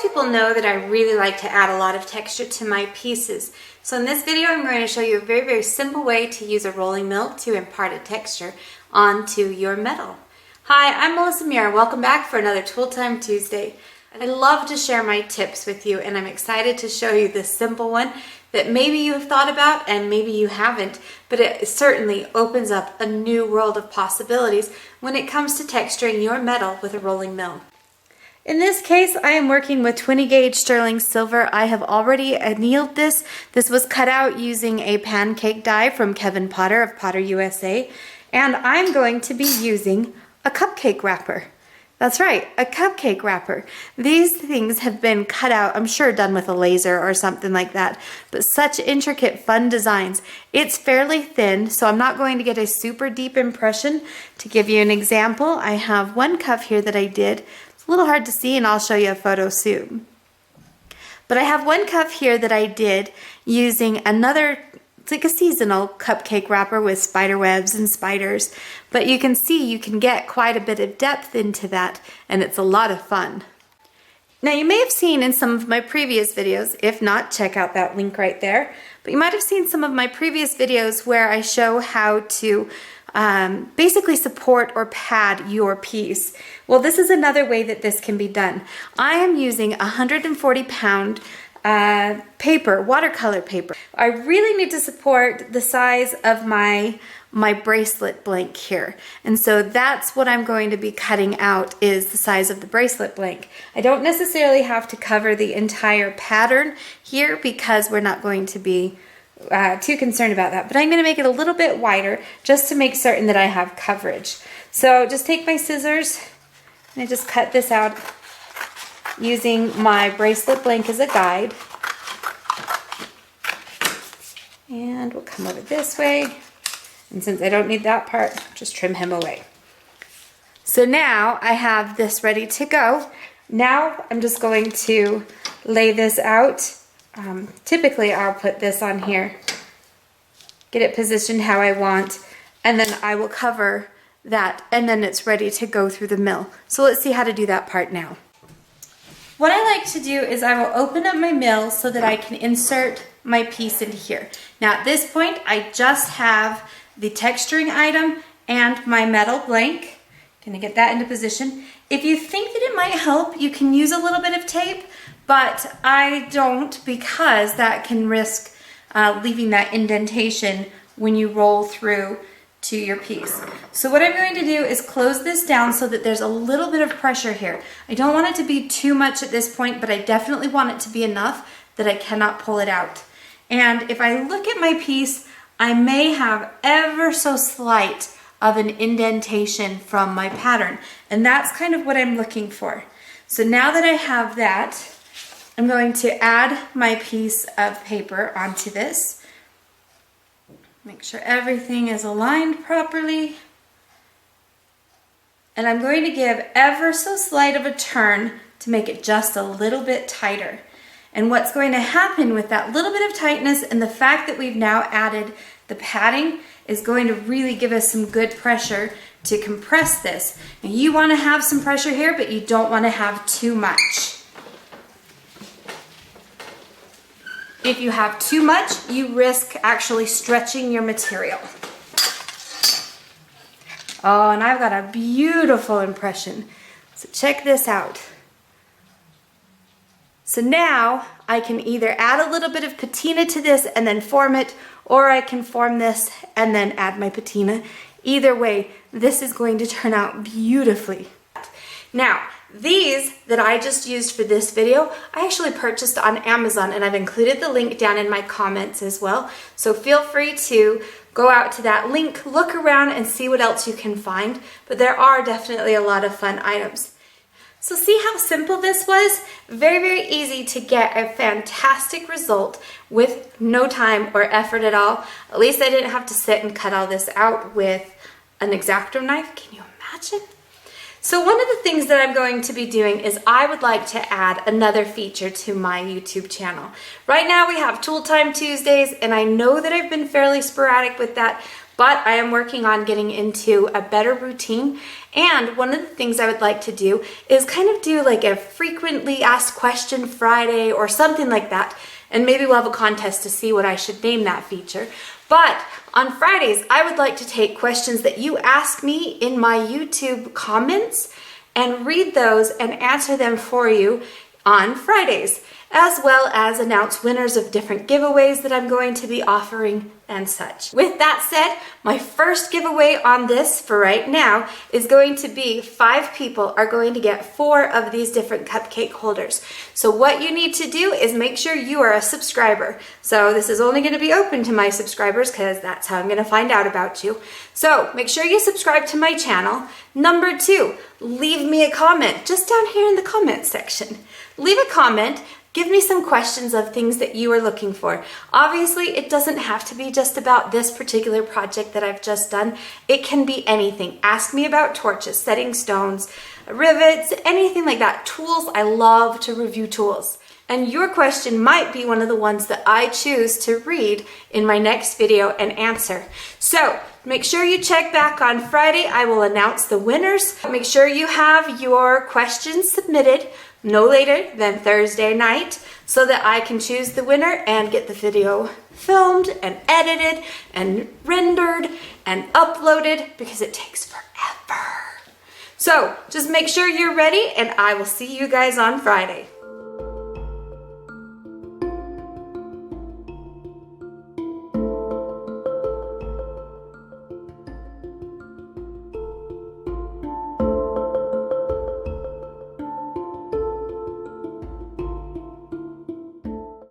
people know that I really like to add a lot of texture to my pieces. So in this video, I'm going to show you a very, very simple way to use a rolling mill to impart a texture onto your metal. Hi, I'm Muir. Welcome back for another Tool Time Tuesday. I love to share my tips with you, and I'm excited to show you this simple one that maybe you've thought about and maybe you haven't, but it certainly opens up a new world of possibilities when it comes to texturing your metal with a rolling mill. In this case, I am working with 20 gauge sterling silver. I have already annealed this. This was cut out using a pancake die from Kevin Potter of Potter USA, and I'm going to be using a cupcake wrapper. That's right, a cupcake wrapper. These things have been cut out, I'm sure done with a laser or something like that, but such intricate, fun designs. It's fairly thin, so I'm not going to get a super deep impression. To give you an example, I have one cuff here that I did. It's a little hard to see, and I'll show you a photo soon. But I have one cuff here that I did using another, it's like a seasonal cupcake wrapper with spider webs and spiders. But you can see you can get quite a bit of depth into that, and it's a lot of fun. Now you may have seen in some of my previous videos, if not, check out that link right there, but you might have seen some of my previous videos where I show how to basically support or pad your piece. Well, this is another way that this can be done. I am using 140-pound paper, watercolor paper. I really need to support the size of my bracelet blank here, and so that's what I'm going to be cutting out, is the size of the bracelet blank. I don't necessarily have to cover the entire pattern here because we're not going to be too concerned about that, but I'm going to make it a little bit wider just to make certain that I have coverage. So just take my scissors and I just cut this out using my bracelet blank as a guide. And we'll come over this way. And since I don't need that part, just trim him away. So now I have this ready to go. Now I'm just going to lay this out. Typically I'll put this on here, get it positioned how I want, and then I will cover that, and then it's ready to go through the mill. So let's see how to do that part now. What I like to do is I will open up my mill so that I can insert my piece into here. Now at this point I just have the texturing item and my metal blank. Gonna get that into position. If you think that it might help, you can use a little bit of tape, but I don't, because that can risk leaving that indentation when you roll through to your piece. So what I'm going to do is close this down so that there's a little bit of pressure here. I don't want it to be too much at this point, but I definitely want it to be enough that I cannot pull it out. And if I look at my piece, I may have ever so slight of an indentation from my pattern, and that's kind of what I'm looking for. So now that I have that, I'm going to add my piece of paper onto this. Make sure everything is aligned properly. And I'm going to give ever so slight of a turn to make it just a little bit tighter. And what's going to happen with that little bit of tightness and the fact that we've now added the padding is going to really give us some good pressure to compress this. Now you want to have some pressure here, but you don't want to have too much. If you have too much, you risk actually stretching your material. Oh, and I've got a beautiful impression. So check this out. So now I can either add a little bit of patina to this and then form it, or I can form this and then add my patina. Either way, this is going to turn out beautifully. Now, these that I just used for this video, I actually purchased on Amazon, and I've included the link down in my comments as well. So feel free to go out to that link, look around and see what else you can find. But there are definitely a lot of fun items. So see how simple this was? Very, very easy to get a fantastic result with no time or effort at all. At least I didn't have to sit and cut all this out with an X-Acto knife. Can you imagine? So one of the things that I'm going to be doing is I would like to add another feature to my YouTube channel. Right now we have Tool Time Tuesdays, and I know that I've been fairly sporadic with that, but I am working on getting into a better routine. And one of the things I would like to do is kind of do like a frequently asked question Friday or something like that. And maybe we'll have a contest to see what I should name that feature. But on Fridays, I would like to take questions that you ask me in my YouTube comments and read those and answer them for you on Fridays, as well as announce winners of different giveaways that I'm going to be offering and such. With that said, my first giveaway on this for right now is going to be 5 people are going to get 4 of these different cupcake holders. So what you need to do is make sure you are a subscriber. So this is only going to be open to my subscribers because that's how I'm going to find out about you. So make sure you subscribe to my channel. Number 2, leave me a comment just down here in the comment section. Leave a comment. Give me some questions of things that you are looking for. Obviously, it doesn't have to be just about this particular project that I've just done. It can be anything. Ask me about torches, setting stones, rivets, anything like that. Tools, I love to review tools. And your question might be one of the ones that I choose to read in my next video and answer. So make sure you check back on Friday. I will announce the winners. Make sure you have your questions submitted no later than Thursday night so that I can choose the winner and get the video filmed and edited and rendered and uploaded because it takes forever. So just make sure you're ready and I will see you guys on Friday.